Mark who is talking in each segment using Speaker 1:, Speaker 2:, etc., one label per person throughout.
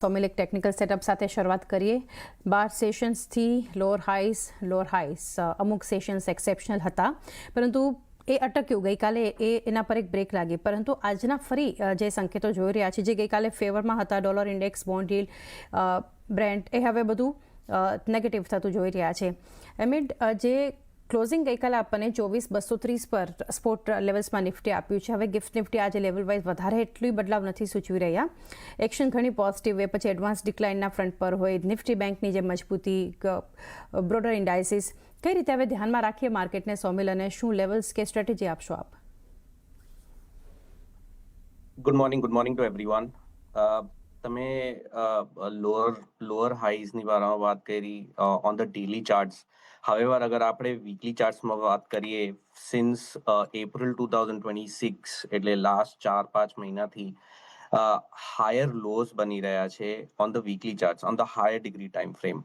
Speaker 1: Sawmill એક technical setup સાથે શરૂઆત કરીએ. 12 સેશન્સથી લોઅર હાઈસ અમુક સેશન્સ એક્સેપ્શનલ હતા, પરંતુ એ અટક્યું ગઈકાલે. એના પર એક બ્રેક લાગી, પરંતુ આજના ફરી જે સંકેતો જોઈ રહ્યા છે, જે ગઈકાલે ફેવરમાં હતા, dollar index, bond yield, Brent, એ હવે બધું નેગેટિવ થતું જોઈ રહ્યા છે. એમિડ જે ક્લોઝિંગ ગઈકાલે આપણને 24,230 પર સ્પોટ લેવલ્સમાં નિફ્ટી આપ્યું છે. હવે ગિફ્ટ નિફ્ટી આજે લેવલ વાઇઝ વધારે એટલી બદલાવ નથી સૂચવી રહ્યા. એક્શન ઘણી પોઝિટિવ હોય, પછી એડવાન્સ ડિક્લાઇનના ફ્રન્ટ પર હોય, નિફ્ટી બેંકની જે મજબૂતી, બ્રોડર ઇન્ડાઇસિસ, કઈ રીતે હવે ધ્યાનમાં રાખીએ માર્કેટને સોમિલ, અને શું લેવલ્સ કે સ્ટ્રેટેજી આપશો આપ?
Speaker 2: Good morning to everyone. તમે લોઅર હાઈઝની બારામાં વાત કરી on the daily charts. However અગર આપણે વીકલી ચાર્ટ્સમાં વાત કરીએ, સિન્સ એપ્રિલ 2026 એટલે લાસ્ટ 4-5 મહિનાથી હાયર લોઝ બની રહ્યા છે on the weekly charts, on the higher degree time frame.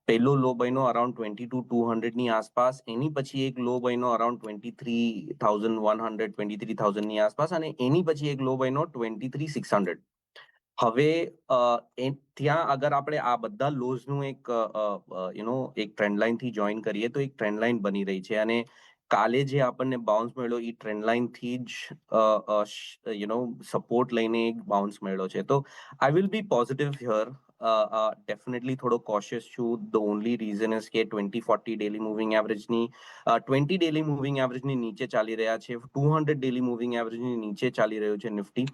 Speaker 2: પહેલો લો બન્યો અરાઉન્ડ 22,200 આસપાસ, એની પછી એક લો બન્યો અરાઉન્ડ 23,100 23,000 આસપાસ, અને એની પછી એક લો બન્યો 23,600. હવે ત્યાં અગર આપણે આ બધા લોઝનું એક એક ટ્રેન્ડ લાઇન થી જોઈન કરીએ તો એક ટ્રેન્ડ લાઇન બની રહી છે, અને કાલે જે આપણને બાઉન્સ મળ્યો એ ટ્રેન્ડ લાઇન થી જ સપોર્ટ લઈને એક બાઉન્સ મળ્યો છે. તો I will B positive here. Definitely થોડો કોશિયસ છું. ધ ઓનલી રીઝન ઇઝ કે 20-40 ડેલી મૂવિંગ એવરેજની 20 ડેલી મૂવિંગ એવરેજની નીચે ચાલી રહ્યા છે, 200 ડેલી મૂવિંગ એવરેજની નીચે ચાલી રહ્યું છે નિફ્ટી,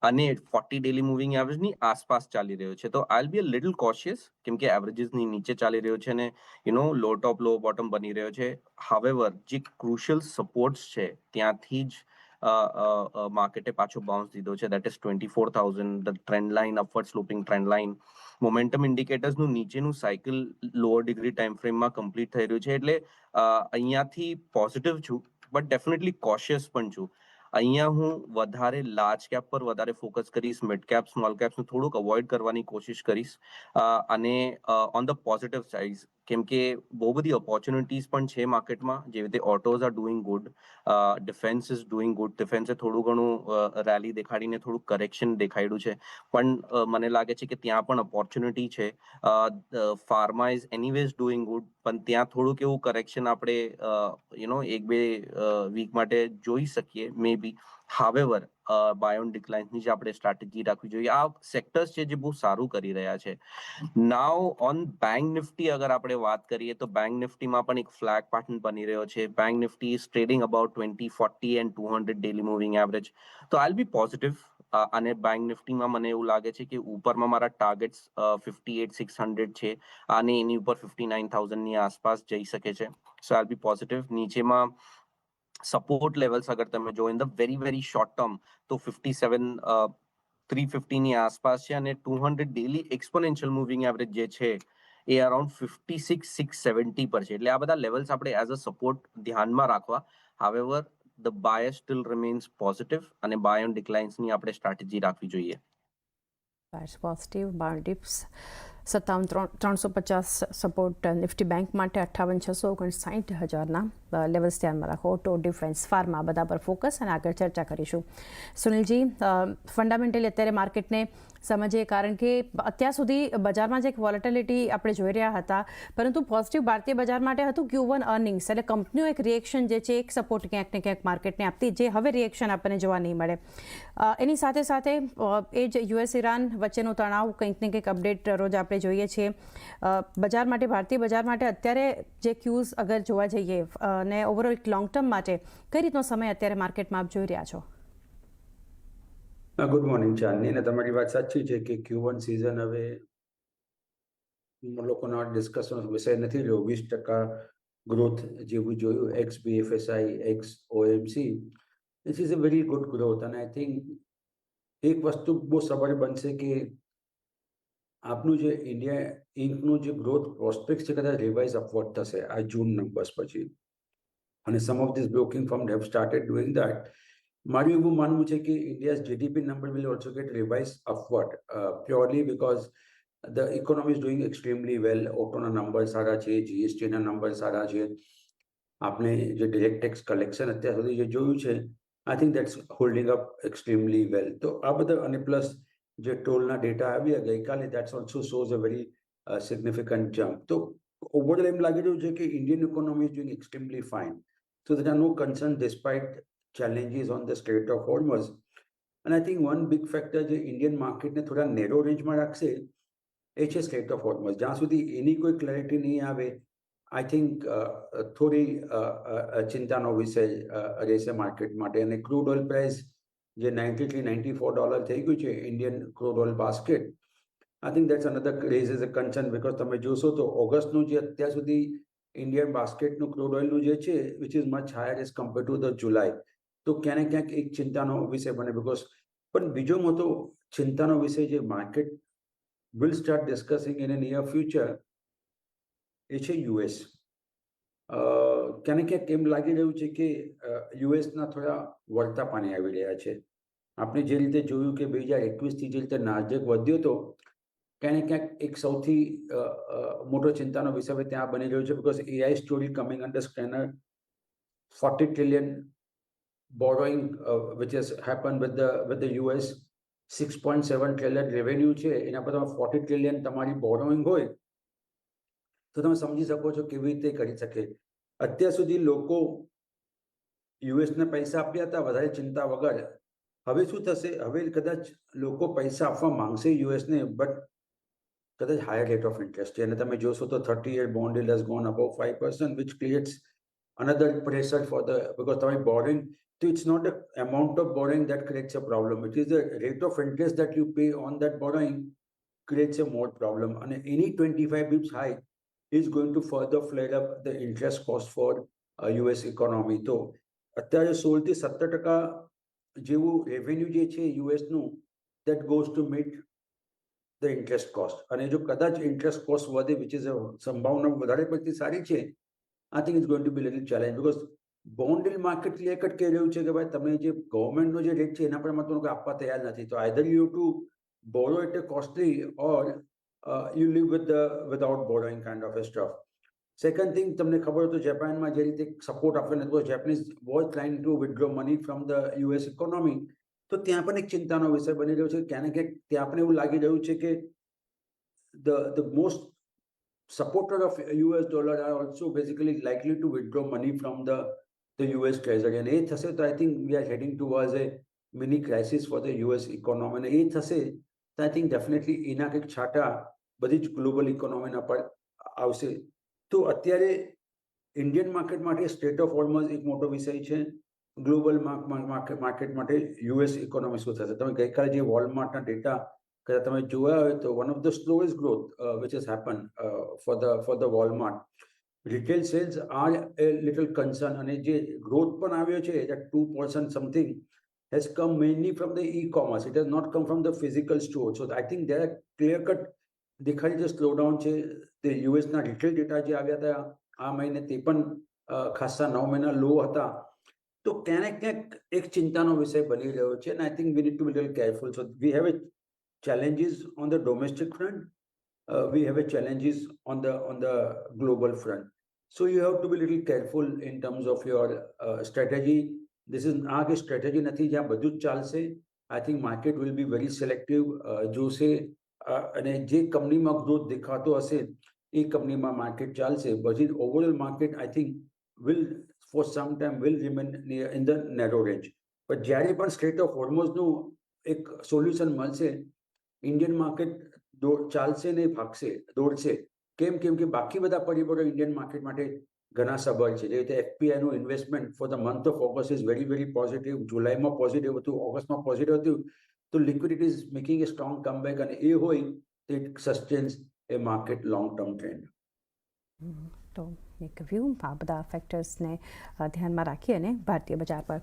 Speaker 2: અને 40 ડેલી મૂવિંગ એવરેજની આસપાસ ચાલી રહ્યો છે. તો I'll B a little cautious, કેમ કે એવરેજીસની નીચે ચાલી રહ્યો છે, અને લો ટોપ લો બોટમ બની રહ્યો છે. હાવેવર જે ક્રુશિયલ સપોર્ટ્સ છે ત્યાંથી જ માર્કેટે પાછો બાઉન્સ દીધો છે, that is 24,000, the trend line, upward sloping trend line. Momentum ઇન્ડિકેટર્સનું નીચેનું સાયકલ લોઅર ડિગ્રી ટાઈમ ફ્રેમમાં કમ્પ્લીટ થઈ રહ્યું છે, એટલે અહીંયાથી પોઝિટિવ છું, બટ ડેફિનેટલી કોશિયસ પણ છું. અહીંયા હું વધારે લાર્જ કેપ પર વધારે ફોકસ કરીશ, મિડ કેપ, સ્મોલ કેપ્સનું થોડુંક અવોઇડ કરવાની કોશિશ કરીશ, અને ઓન ધ પોઝિટિવ સાઇડ, કેમ કે બહુ બધી ઓપોર્ચ્યુનિટીઝ પણ છે માર્કેટમાં. જેવી રીતે autos are doing good, defence is doing good. ડિફેન્સે થોડું ઘણું રેલી દેખાડીને થોડુંક કરેક્શન દેખાડ્યું છે, પણ મને લાગે છે કે ત્યાં પણ ઓપોર્ચ્યુનિટી છે. Pharma is anyways doing good, પણ ત્યાં થોડુંક એવું કરેક્શન આપણે એક બે વીક માટે જોઈ શકીએ મે બી. હાવેવર બાય ઓન ડિક્લાઇન્સની જ આપણે સ્ટ્રેટેજી રાખવી જોઈએ. આ સેક્ટર્સ છે જે બહુ સારું કરી રહ્યા છે. નાઉ ઓન બેંક નિફ્ટી અગર આપણે વાત કરીએ તો બેંક નિફ્ટીમાં પણ એક ફ્લેગ પેટર્ન બની રહ્યો છે. Bank Nifty is trading about 20, 40 and 200 daily moving average. તો આઈલ બી પોઝિટિવ, અને બેંક નિફ્ટીમાં મને એવું લાગે છે કે ઉપરમાં મારા ટાર્ગેટ્સ 58,600 છે, અને એની ઉપર 59,000 ની આસપાસ જઈ શકે છે. So I'll be positive. નીચેમાં સપોર્ટ લેવલ્સ અગર તમે જો in the very short term તો 57,350 ની આસપાસ છે, અને 200 ડેલી એક્સપોનેન્શિયલ મૂવિંગ એવરેજ જે છે એ અરાઉન્ડ 56,670 પર છે. એટલે આ બધા લેવલ્સ આપણે એઝ અ સપોર્ટ ધ્યાનમાં રાખવા. However the bias steel remains positive, અને બાય ઓન ડિક્લાઇન્સની આપણે સ્ટ્રેટેજી રાખવી જોઈએ.
Speaker 1: Positive 12 dips, 57,350 support Nifty bank માટે, 58,659,000ના લેવલ્સ ધ્યાનમાં રાખો. ઓટો, ડિફેન્સ, ફાર્મા બધા પર ફોકસ, અને આગળ ચર્ચા કરીશું. સુનિલજી, ફંડામેન્ટલી અત્યારે માર્કેટને સમજીએ, કારણ કે અત્યાર સુધી બજારમાં જે એક વોલેટિલિટી આપણે જોઈ રહ્યા હતા, પરંતુ પોઝિટિવ ભારતીય બજાર માટે હતું Q1 અર્નિંગ્સ, એટલે કંપનીઓ એક રિએક્શન જે છે, એક સપોર્ટ ક્યાંક ને ક્યાંક માર્કેટને આપતી, જે હવે રિએક્શન આપણને જોવા નહીં મળે. એની સાથે સાથે એ જ યુએસ ઇરાન વચ્ચેનો તણાવ, કંઈક ને કંઈક અપડેટ રોજ આપણે જોઈએ છીએ. બજાર માટે, ભારતીય બજાર માટે અત્યારે જે ક્યુઝ અગર જોવા જઈએ, અને ઓવરઓલ લોંગ ટર્મ માટે કઈ રીતનો સમય અત્યારે માર્કેટમાં આપ જોઈ રહ્યા છો?
Speaker 3: ગુડ મોર્નિંગ ચાંદની, અને તમારી વાત સાચી છે કે Q1 સિઝન હવે લોકોનો ડિસ્કશન વિષય નથી રહ્યો. 20% ગ્રોથ જેવું જોયું, x BFSI, x OMC. This is a very good growth, અને આઈ થિંક એક વસ્તુ બહુ સવારે બનશે કે આપનું જે ઇન્ડિયા ઇન્કનું જે ગ્રોથ પ્રોસ્પેક્ટ છે કદાચ રિવાઇઝ અપવર્ડ થશે આ જૂન નંબર્સ પછી, અને some of this broking firm have started doing that. મારું એવું માનવું છે કે India's GDP number will also get revised upward, purely because the economy is doing extremely well. ઓટોના નંબર સારા છે, GST ના નંબર સારા છે. આપણે જે ડિરેક્ટ ટેક્સ કલેક્શન અત્યાર સુધી જે જોયું છે, I think that's holding up extremely well. તો આ બધા, અને પ્લસ જે ટોલના ડેટા આવ્યા ગઈકાલે, that's also shows a very significant jump. તો ઓવરઓલ એમ લાગી રહ્યું છે કે Indian economy is doing extremely fine. So there are no concerns despite challenges on the Strait of Hormuz. And I think one big factor જે Indian માર્કેટને થોડા narrow રેન્જમાં રાખશે એ છે સ્ટેટ ઓફ હોર્મઝ. જ્યાં સુધી એની કોઈ ક્લેરિટી નહીં આવે, આઈ થિંક થોડી ચિંતાનો વિષય રહેશે માર્કેટ માટે. અને ક્રૂડ ઓઇલ પ્રાઇસ જે $93-94 થઈ ગયું છે Indian crude oil basket, I think that's another રેઝિસ a concern. Because તમે જોશો તો ઓગસ્ટનું જે અત્યાર સુધી ઇન્ડિયન બાસ્કેટનું ક્રૂડ ઓઇલનું જે છે which is much higher as compare to the July, તો ક્યાંક ને ક્યાંક એક ચિંતાનો વિષય બને. બિકોઝ પણ બીજો મોટો ચિંતાનો વિષય જે market will start discussing in a near future એ છે યુએસ. ક્યાંક ને ક્યાંક એમ લાગી રહ્યું છે કે યુએસના થોડા વળતા પાણી આવી રહ્યા છે. આપણે જે રીતે જોયું કે 2021થી જે રીતે નાસ્ડેક વધ્યો હતો, ક્યાંક ને ક્યાંક એક સૌથી મોટો ચિંતાનો વિષય હવે ત્યાં બની રહ્યો છે. Because AI story coming under scanner, 40 trillion borrowing which has happened with the US, 6.7 trillion revenue છે, એના પર તમે 40 trillion તમારી બોરોઈંગ હોય તો તમે સમજી શકો છો કેવી રીતે કરી શકે. અત્યાર સુધી લોકો યુએસને પૈસા આપ્યા હતા વધારે ચિંતા વગર. હવે શું થશે? હવે કદાચ લોકો પૈસા આપવા માંગશે યુએસને, બટ કદાચ હાયર રેટ ઓફ ઇન્ટરેસ્ટ છે. અને તમે જોશો તો 30-year bond yield has gone above 5%, which creates another pressure for the, because તમે borrowing, so it's not the amount of borrowing that creates a problem. It is the rate of interest that you pay on that borrowing creates a more problem. And any 25 bips high is going to further flare up the interest cost for US economy. તો અત્યારે 16-17% જેવું revenue જે છે યુએસનું, that goes to meet the interest cost. અને જો કદાચ interest cost વધે, which is a સંભાવના વધારે પડતી સારી છે, I think it's going to be a little challenge. Because bond yield market clear cut કહી રહ્યું છે કે ભાઈ તમે જે ગવર્મેન્ટનો જે રેટ છે એના પર તમને આપવા તૈયાર નથી. તો either you to borrow at a costly or you leave without borrowing kind of a stuff. Second thing, તમને ખબર હોય તો જાપાનમાં જે રીતે સપોર્ટ આપેલો હતો, Japanese was trying to withdraw money from the US economy, તો ત્યાં પણ એક ચિંતાનો વિષય બની રહ્યો છે. ક્યાંક ને ક્યાંક ત્યાં પણ એવું લાગી રહ્યું છે કે the most supporter of US dollar are also basically likely to withdraw money from the US treasury. And એ થશે તો I think we are heading towards a mini crisis for the US economy. અને એ થશે તો I think definitely એના કંઈક છાંટા બધી જ ગ્લોબલ ઇકોનોમીના પર આવશે. તો અત્યારે ઇન્ડિયન માર્કેટ માટે સ્ટેટ ઓફ હોર્મઝ એક મોટો વિષય છે. ગ્લોબલ માર્કેટ માટે યુએસ ઇકોનોમી શું થશે? તમે ગઈકાલે જે વોલમાર્ટના ડેટા કદાચ તમે જોયા હોય તો one of the slowest growth which has happened for the Walmart. Retail sales are a little concern, અને જે growth પણ આવ્યો છે that 2% something has come mainly from the e-commerce. It has not come from the physical store. So I think there are clear cut દેખાડી જે slowdown છે. તે યુએસના retail data જે આવ્યા હતા આ મહિને તે પણ ખાસા 9 મહિના લો હતા. તો ક્યાંક ને ક્યાંક એક ચિંતાનો વિષય બની રહ્યો છે. And I think we need to be a little careful. So we have a challenges on the domestic front, we have a challenges on the global front. So you have to be a little careful in terms of your strategy. This is આ કે strategy નથી જ્યાં બધું જ ચાલશે. I think market will be very selective. જોશે અને જે કંપનીમાં ગ્રોથ દેખાતો હશે એ કંપનીમાં માર્કેટ ચાલશે. પછી overall market I think will for some time will remain in the narrow range. પણ જ્યારે પણ સ્ટ્રેટ ઓફ હોર્મઝનું એક સોલ્યુશન મળશે, ઇન્ડિયન માર્કેટ ચાલશે ને ભાગશે, દોડશે. કેમ કે બાકી બધા પરિબળો ઇન્ડિયન માર્કેટ માટે ઘણા સબળ છે. જે રીતે એફપીઆઈનું investment for the month of August is very very positive. જુલાઈમાં પોઝિટિવ હતું, ઓગસ્ટમાં પોઝિટિવ હતું. તો liquidity is making a strong comeback, અને એ હોય તો it sustains a market long term trend.
Speaker 1: તો એક વ્યૂ આ બધા ફેક્ટર્સને ધ્યાનમાં રાખી અને ભારતીય બજાર પર